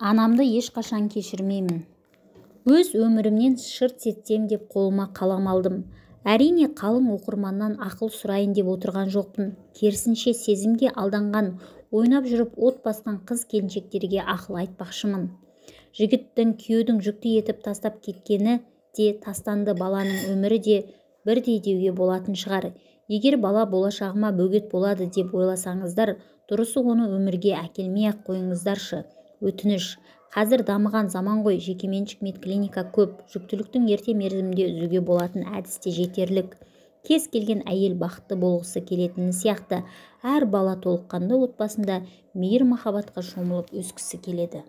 Анамды ешқашан кешірмеймін. Өз өмірімнен шырт сетсем деп қолыма қалам алдым. Әрине қалың оқырманнан ақыл сұрайын деп отырған жоқпын. Керісінше сезімге алданған, ойнап жүріп от басқан қыз-келіншектерге ақыл айтпақшымын. Жігіттің, күйеудің жүкті етіп тастап кеткені де, тастанды баланың өмірі де бірдей деуге болатын шығар. Егер бала болашағыма бөгет болады деп ойласаңыздар, дұрысы оны өмірге әкелмей-ақ қойыңыздаршы. Өтініш. Қазір дамыған заман ғой, жекеменшік медклиника көп, жүктіліктің ерте мерзімде үзуге болатын әдіс те жетерлік. Кез келген әйел бақытты болғысы келетіні сияқты, әр бала толыққанды отбасында мейір-махаббатқа шомылып өскісі келеді.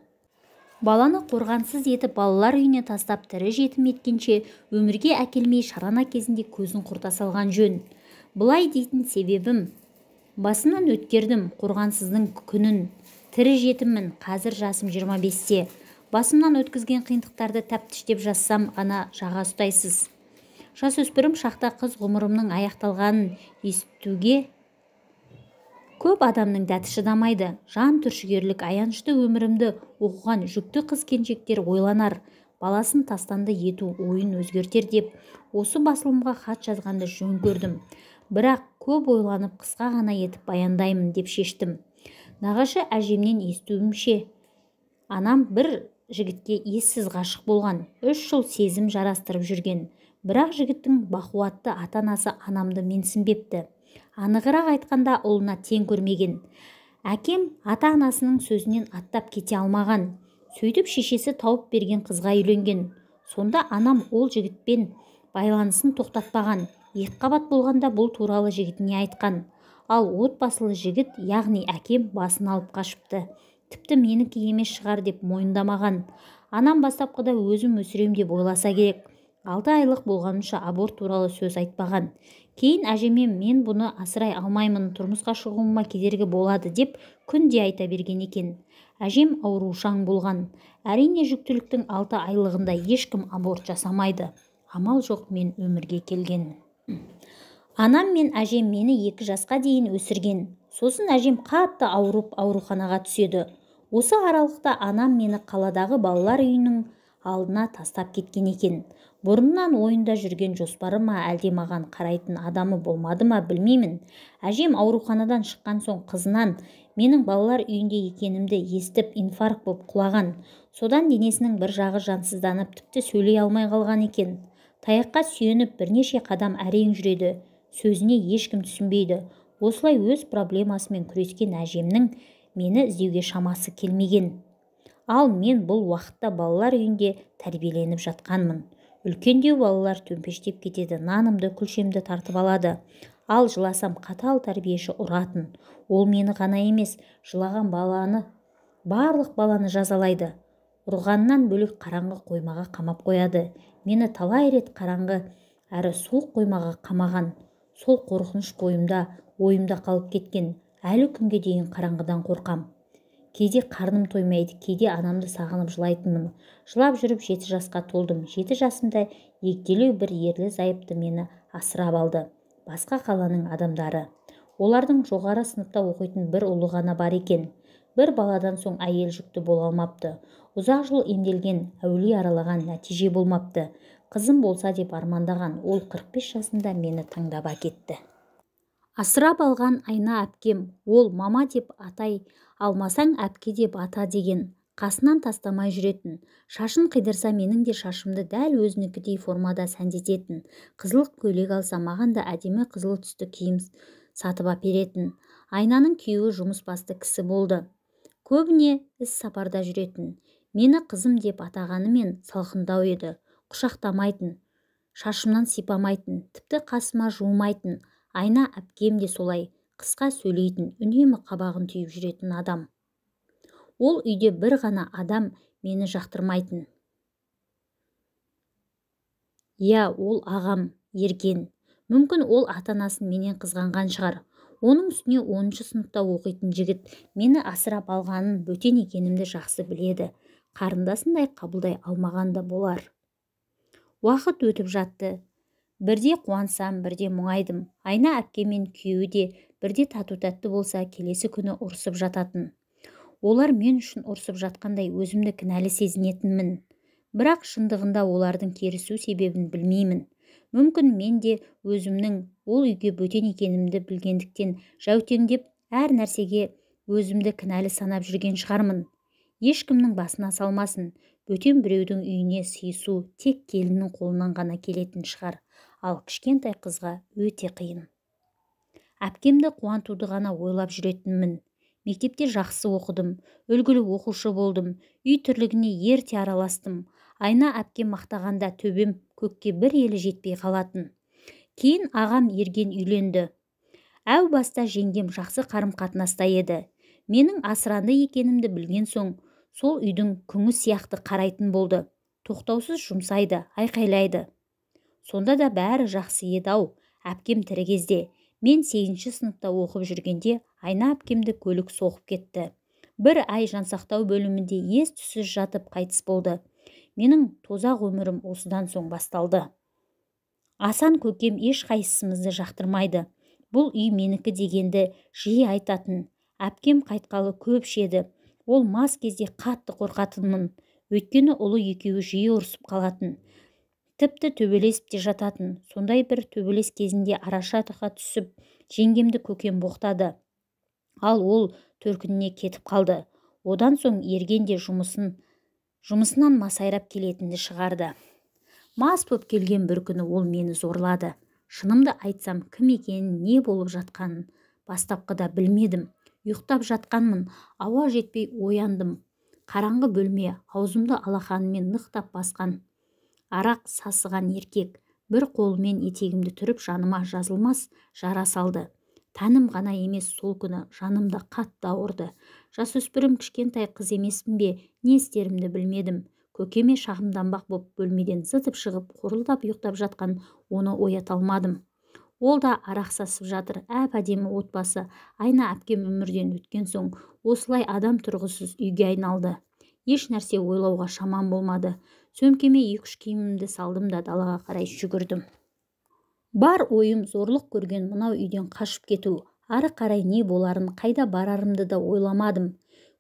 Баланы қорғансыз етіп балалар үйіне тастап тірі жетім еткенше, өмірге әкелмей шарана кезінде көзін құрта салған жөн. Бұлай дейтін себебім, басынан өткердім қорғансыздың күнін. Тірі жетіммін, қазір жасым 25-те. Басымнан өткізген қиындықтарды тәптіштеп жазсам ғана жаға ұстайсыз. Жасөспірім шақта қыз ғұмырымның аяқталғанын естуге көп адамның дәті шыдамайды. Жан түршігерлік аянышты өмірімді оқыған жүкті қыз-келіншектер ойланар, баласын тастанды ету ойын өзгертер деп осы басылымға хат жазғанды жөн көрдім. Бірақ көп ойланып қысқа ғана етіп баяндаймын деп шештім. Нағашы әжемнен естуімше, анам бір жігітке ессіз ғашық болған, 3 жыл сезім жарастырып жүрген. Бірақ жігіттің бақуатты ата-анасы анамды менсінбепті. Анығырақ айтқанда ұлына тең көрмеген. Әкем ата-анасының сөзінен аттап кете алмаған. Сөйтіп шешесі тауып берген қызға үйленген. Сонда анам ол жігітпен байланысын тоқтатпаған. Екіқабат болғанда бұл туралы жігітіне айтқан. Ал отбасылы жігіт, яғни әкем басын алып қашыпты. Тіпті менікі емес шығар деп мойындамаған. Анам бастапқыда өзім өсірем деп ойласа керек. 6 айлық болғанынша аборт туралы сөз айтпаған. Кейін әжеме мен бұны асырай алмаймын, тұрмысқа шығуыма кедергі болады деп күнде айта берген екен. Әжем аурушаң болған. Әрине жүктіліктің 6 айлығында ешкім аборт жасамайды. Амал жоқ, мен өмірге келген. Анам мен әжем мені 2 жасқа дейін өсірген. Сосын әжем қатты ауырып ауруханаға түседі. Осы аралықта анам мені қаладағы балалар үйінің алдына тастап кеткен екен. Бұрыннан ойында жүрген жоспары ма, әлде маған қарайтын адамы болмады ма білмеймін. Әжем ауруханадан шыққан соң қызынан менің балалар үйінде екенімді естіп инфаркт боп құлаған. Содан денесінің бір жағы жансызданып, тіпті сөйлей алмай қалған екен. Таяққа сүйеніп бірнеше қадам әрең жүреді. Сөзіне ешкім түсінбейді. Осылай өз проблемасымен күрескен әжемнің мені іздеуге шамасы келмеген. Ал мен бұл уақытта балалар үйінде тәрбиеленіп жатқанмын. Үлкендеу балалар төмпештеп кетеді, нанымды, күлшемді тартып алады. Ал жыласам қатал тәрбиеші ұратын. Ол мені ғана емес, жылаған баланы, барлық баланы жазалайды. Ұрғаннан бөлек қараңғы қоймаға қамап қояды. Мені талай рет қараңғы әрі суық қоймаға қамаған. Сол қорқыныш ойымда қалып кеткен. Әлі күнге дейін қараңғыдан қорқам. Кейде қарным тоймайды, кейде анамды сағынып жылайтынмын. Жылап жүріп 7 жасқа толдым. 7 жасымда егделеу бір ерлі зайыпты мені асырап алды. Басқа қаланың адамдары. Олардың жоғары сыныпта оқитын бір ұлы ғана бар екен. Бір баладан соң әйел жүкті бола алмапты. Ұзақ жыл емделген, әулие аралаған, нәтиже болмапты. Қызым болса деп армандаған, ол 45 жасында мені таңдап әкетті. Асырап алған Айна әпкем, ол мама деп атай алмасаң әпке деп ата деген. Қасынан тастамай жүретін. Шашын қидырса менің де шашымды дәл өзінікідей формада сәндететін. Қызыл көйлек алса маған да әдемі қызыл түсті киім сатып әперетін. Айнаның күйеуі жұмыс басты кісі болды. Көбіне іс сапарда жүретін. Мені қызым деп атағанымен салқындау еді. Құшақтамайтын, шашымнан сипамайтын, тіпті қасыма жуымайтын. Айна әпкем де солай, қысқа сөйлейтін, үнемі қабағын түйіп жүретін адам. Ол үйде бір ғана адам мені жақтырмайтын. Иә, ол ағам, Ерген. Мүмкін ол ата-анасын менен қызғанған шығар. Оның үстіне 10-шы сыныпта оқитын жігіт мені асырап алғанын, бөтен екенімді жақсы біледі. Қарындасындай қабылдай алмаған да болар. Уақыт өтіп жатты. Бірде қуансам, бірде мұңайдым. Айна әпкемен күйеуі де бірде тату-тәтті болса, келесі күні ұрысып жататын. Олар мен үшін ұрсып жатқандай өзімді кінәлі сезінетінмін. Бірақ шындығында олардың керісу себебін білмеймін. Мүмкін мен де өзімнің ол үйге бөтен екенімді білгендіктен жәутеңдеп әр нәрсеге өзімді кінәлі санап жүрген шығармын. Ешкімнің басына салмасын, бөтен біреудің үйіне сыйысу тек келіннің қолынан ғана келетін шығар, ал кішкентай қызға өте қиын. Әпкемді қуантуды ғана ойлап жүретінмін. Мектепте жақсы оқыдым, үлгілі оқушы болдым, үй тірлігіне ерте араластым. Айна әпкем мақтағанда төбем көкке бір елі жетпей қалатын. Кейін ағам ерген үйленді. Әу баста жеңгем жақсы қарым-қатынаста еді. Менің асыранды екенімді білген соң, сол үйдің күңі сияқты қарайтын болды. Тоқтаусыз жұмсайды, айқайлайды. Сонда да бәрі жақсы еді-ау. Әпкем тірі кезде, мен 8-ші сыныпта оқып жүргенде Айна әпкемді көлік соғып кетті. Бір ай жансақтау бөлімінде ес-түссіз жатып қайтыс болды. Менің тозақ өмірім осыдан соң басталды. Асан көкем ешқайсымызды жақтырмайды. Бұл үй менікі дегенді жиі айтатын. Әпкем қайтқалы көп шеді. Ол мас кезде қатты қорқатынмын. Өйткені ұлы екеуі жиі ұрсып қалатын. Тіпті төбелесіп те жататын. Сондай бір төбелес кезінде арашатыға түсіп, жеңгемді көкем боқтады. Ал ол төркініне кетіп қалды. Одан соң ерген де жұмысынан масайрап келетінді шығарды. Мас боп келген бір күні ол мені зорлады. Шынымды айтсам, кім екенін, не болып жатқанын бастапқыда білмедім. Ұйықтап жатқанмын, ауа жетпей ояндым. Қараңғы бөлме, аузымды алақанымен нықтап басқан. Арақ сасыған еркек бір қолымен етегімді түріп жаныма жазылмас жара салды. Тәнім ғана емес, сол күні жанымда қатты ауырды. Жасөспірім кішкентай қыз емеспін бе, не істерімді білмедім. Көкеме шағымданбақ боп бөлмеден зытып шығып, қорылдап ұйықтап жатқан оны оята алмадым. Ол да арақ сасып жатыр. Әп-әдемі отбасы. Айна әпкем өмірден өткен соң осылай адам тұрғысыз үйге айналды. Еш нәрсе ойлауға шамам болмады. Сөмкеме 2-3 киімімді салдым да далаға қарай жүгірдім. Бар ойым зорлық көрген мынау үйден қашып кету. Ары қарай не боларын, қайда барарымды да ойламадым.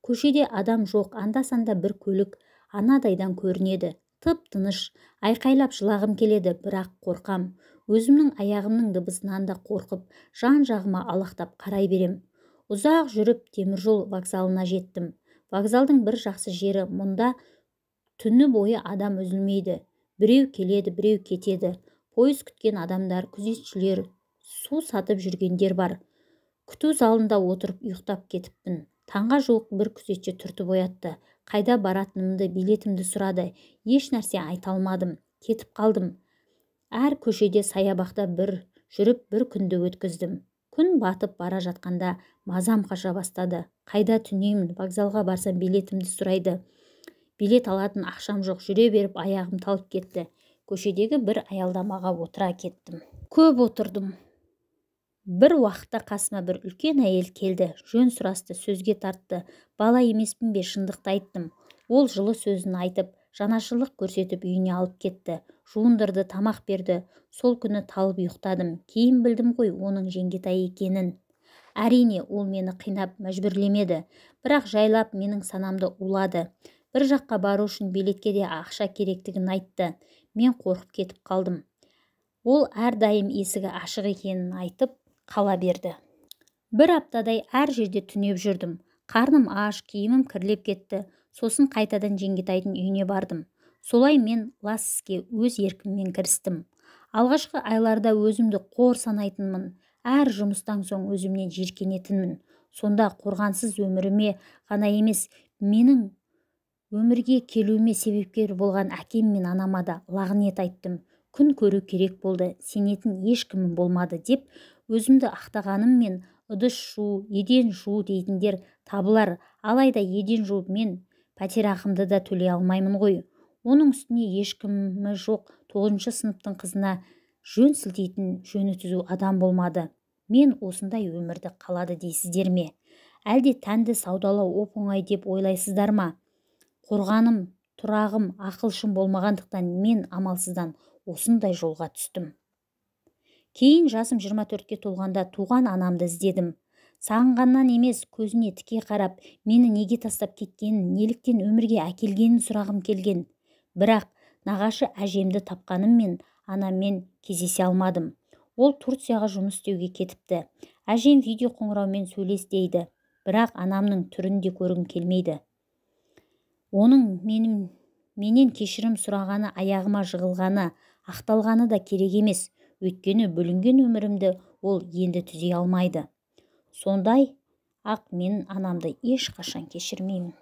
Көшеде адам жоқ, анда-санда бір көлік анадайдан көрінеді. Тып-тыныш, айқайлап жылағым келеді, бірақ қорқам. Өзімнің аяғымның дыбысынан да қорқып, жан-жағыма алақтап қарай берем. Ұзақ жүріп теміржол вокзалына жеттім. Вокзалдың бір жақсы жері, мұнда түні бойы адам үзілмейді. Біреу келеді, біреу кетеді. Пойыз күткен адамдар, күзетшілер, су сатып жүргендер бар. Күту залында отырып ұйықтап кетіппін. Таңға жуық бір күзетші түртіп оятты. Қайда баратынымды, билетімді сұрады. Еш нәрсе айта алмадым. Кетіп қалдым. Әр көшеде саябақта жүріп бір күнді өткіздім. Күн батып бара жатқанда мазам қаша бастады. Қайда түнеймін, вокзалға барсам билетімді сұрайды. Билет алатын ақшам жоқ, жүре беріп аяғым талып кетті. Көшедегі бір аялдамаға отыра кеттім. Көп отырдым. Бір уақытта қасыма бір үлкен әйел келді. Жөн сұрасты, сөзге тартты. Бала емеспін бе, шындықты айттым. Ол жылы сөзін айтып, жанашырлық көрсетіп үйіне алып кетті. Жуындырды, тамақ берді. Сол күні талып ұйықтадым. Кейін білдім ғой оның жеңгетай екенін. Әрине, ол мені қинап мәжбүрлемеді. Бірақ жайлап менің санамды улады. Бір жаққа бару үшін билетке де ақша керектігін айтты. Мен қорқып кетіп қалдым. Ол әрдайым есігі ашық екенін айтып қала берді. Бір аптадай әр жерде түнеп жүрдім. Қарным аш, киімім кірлеп кетті. Сосын қайтадан жеңгетайдың үйіне бардым. Солай мен лас іске өз еркіммен кірістім. Алғашқы айларда өзімді қор санайтынмын. Әр жұмыстан соң өзімнен жиіркенетінмін. Сонда қорғансыз өміріме ғана емес, менің өмірге келуіме себепкер болған әкем мен анама да лағнет айттым. Күн көру керек болды, сенетін ешкімім болмады деп өзімді ақтағаныммен ыдыс жуу, еден жуу дейтіндер табылар. Алайда еден жуып мен пәтерақымды да төлей алмаймын ғой. Оның үстіне ешкімі жоқ 9-шы сыныптың қызына жөн сілтейтін, жөні түзу адам болмады. Мен осындай өмірді қалады дейсіздер ме? Әлде тәнді саудалау оп-оңай деп ойлайсыздар ма? Қорғаным, тұрағым, ақылшым болмағандықтан мен амалсыздан осындай жолға түстім. Кейін жасым 24-ке толғанда туған анамды іздедім. Сағынғаннан емес, көзіне тіке қарап, мені неге тастап кеткенін, неліктен өмірге әкелгенін сұрағым келген. Бірақ нағашы әжемді тапқаныммен анаммен кездесе алмадым. Ол Турцияға жұмыс істеуге кетіпті. Әжем видео қоңыраумен сөйлес дейді. Бірақ анамның түрін де көргім келмейді. Оның менен кешірім сұрағаны, аяғыма жығылғаны, ақталғаны да керек емес. Өйткені бүлінген өмірімді ол енді түзей алмайды. Сондай ақ мен анамды ешқашан кешірмеймін.